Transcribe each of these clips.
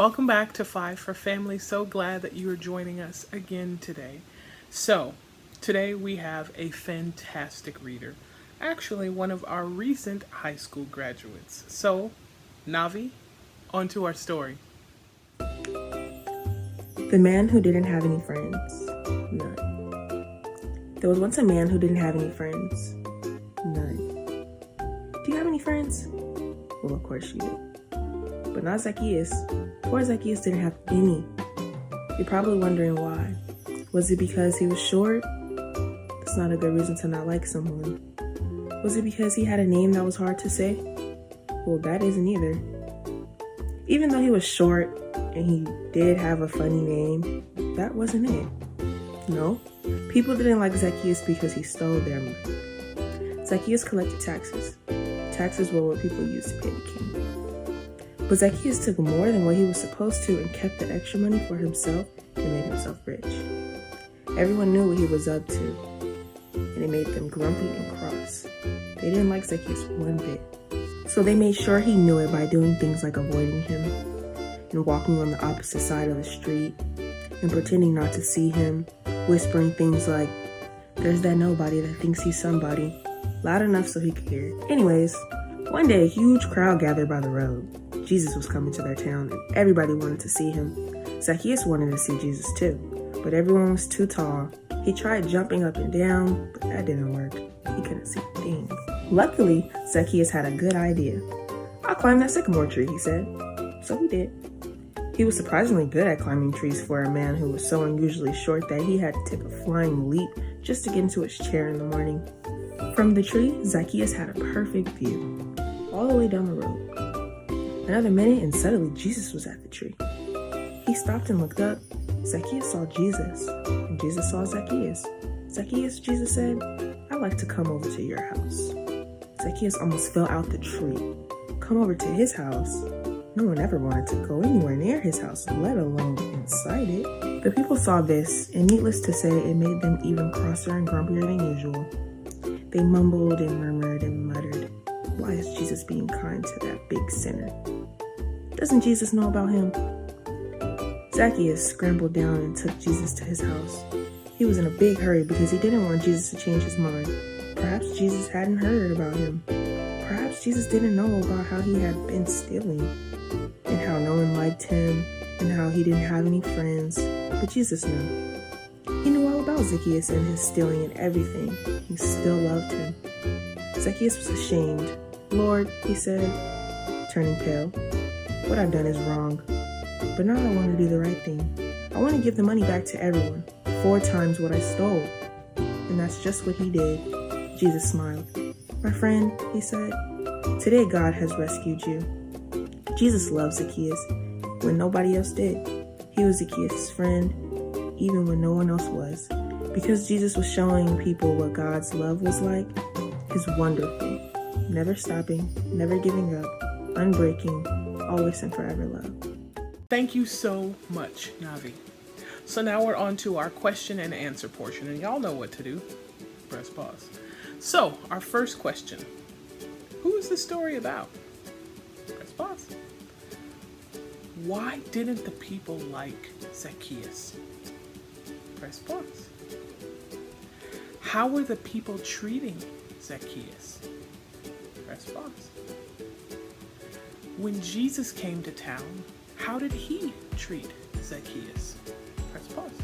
Welcome back to Five for Family. So glad that you are joining us again today. So, today we have a fantastic reader. Actually, one of our recent high school graduates. So, Navi, on to our story. The man who didn't have any friends. None. There was once a man who didn't have any friends. None. Do you have any friends? Well, of course you do. But not Zacchaeus. Poor Zacchaeus didn't have any. You're probably wondering why. Was it because he was short? That's not a good reason to not like someone. Was it because he had a name that was hard to say? Well, that isn't either. Even though he was short and he did have a funny name, that wasn't it. No, people didn't like Zacchaeus because he stole their money. Zacchaeus collected taxes. Taxes were what people used to pay the king. But Zacchaeus took more than what he was supposed to and kept the extra money for himself and made himself rich. Everyone knew what he was up to, and it made them grumpy and cross. They didn't like Zacchaeus one bit. So they made sure he knew it by doing things like avoiding him and walking on the opposite side of the street and pretending not to see him, whispering things like, "There's that nobody that thinks he's somebody," loud enough so he could hear. Anyways, one day a huge crowd gathered by the road. Jesus was coming to their town and everybody wanted to see him. Zacchaeus wanted to see Jesus too, but everyone was too tall. He tried jumping up and down, but that didn't work. He couldn't see a thing. Luckily, Zacchaeus had a good idea. "I'll climb that sycamore tree," he said. So he did. He was surprisingly good at climbing trees for a man who was so unusually short that he had to take a flying leap just to get into his chair in the morning. From the tree, Zacchaeus had a perfect view, all the way down the road. Another minute and suddenly Jesus was at the tree. He stopped and looked up. Zacchaeus saw Jesus, and Jesus saw Zacchaeus. "Zacchaeus," Jesus said, "I'd like to come over to your house." Zacchaeus almost fell out the tree. Come over to his house? No one ever wanted to go anywhere near his house, let alone inside it. The people saw this, and needless to say, it made them even crosser and grumpier than usual. They mumbled and murmured and muttered, "Why is Jesus being kind to that big sinner? Doesn't Jesus know about him?" Zacchaeus scrambled down and took Jesus to his house. He was in a big hurry because he didn't want Jesus to change his mind. Perhaps Jesus hadn't heard about him. Perhaps Jesus didn't know about how he had been stealing and how no one liked him and how he didn't have any friends. But Jesus knew. He knew all about Zacchaeus and his stealing and everything. He still loved him. Zacchaeus was ashamed. "Lord," he said, turning pale, "what I've done is wrong. But now I want to do the right thing. I want to give the money back to everyone, 4 times what I stole." And that's just what he did. Jesus smiled. "My friend," he said, "today God has rescued you." Jesus loved Zacchaeus when nobody else did. He was Zacchaeus' friend, even when no one else was. Because Jesus was showing people what God's love was like, His wonderful, never stopping, never giving up, unbreaking, always and forever love. Thank you so much, Navi. So now we're on to our question and answer portion, and y'all know what to do. Press pause. So, our first question. Who is the story about? Press pause. Why didn't the people like Zacchaeus? Press pause. How were the people treating Zacchaeus? Press pause. When Jesus came to town, how did he treat Zacchaeus? Press pause.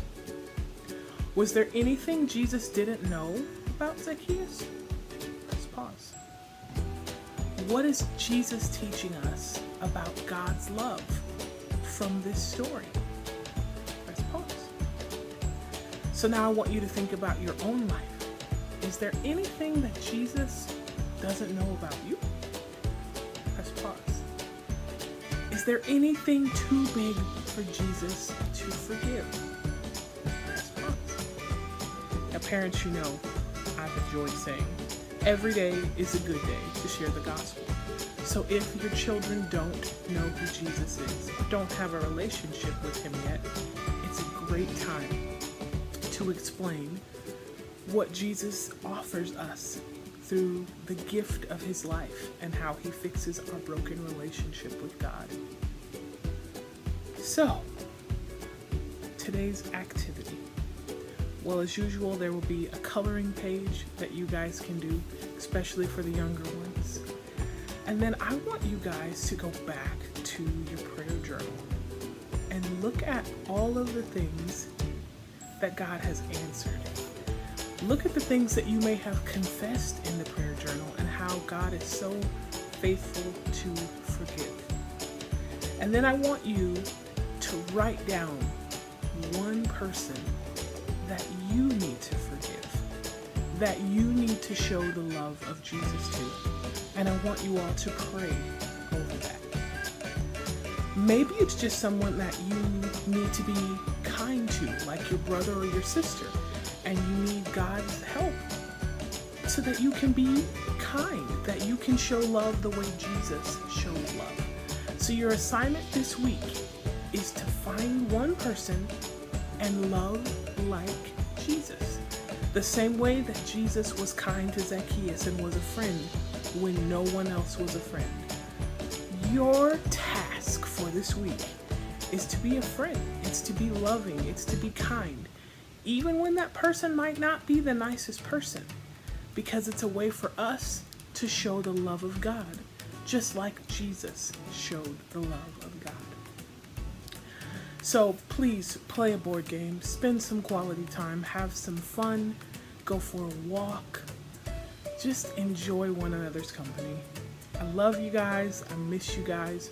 Was there anything Jesus didn't know about Zacchaeus? Press pause. What is Jesus teaching us about God's love from this story? Press pause. So now I want you to think about your own life. Is there anything that Jesus doesn't know about you? Press pause. Is there anything too big for Jesus to forgive? Press pause. Now, parents, you know, I've enjoyed saying, every day is a good day to share the gospel. So if your children don't know who Jesus is, or don't have a relationship with him yet, it's a great time to explain what Jesus offers us through the gift of his life and how he fixes our broken relationship with God. So, today's activity. Well, as usual, there will be a coloring page that you guys can do, especially for the younger ones. And then I want you guys to go back to your prayer journal and look at all of the things that God has answered. Look at the things that you may have confessed in the prayer journal and how God is so faithful to forgive. And then I want you to write down one person that you need to forgive, that you need to show the love of Jesus to. And I want you all to pray over that. Maybe it's just someone that you need to be kind to, like your brother or your sister, and you need God's help so that you can be kind, that you can show love the way Jesus showed love. So your assignment this week is to find one person and love like Jesus. The same way that Jesus was kind to Zacchaeus and was a friend when no one else was a friend. Your task for this week is to be a friend. It's to be loving. It's to be kind. Even when that person might not be the nicest person, because it's a way for us to show the love of God, just like Jesus showed the love of God. So please play a board game, spend some quality time, have some fun, go for a walk, just enjoy one another's company. I love you guys. I miss you guys.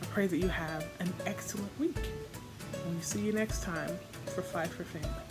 I pray that you have an excellent week. And we see you next time for Fight for Family.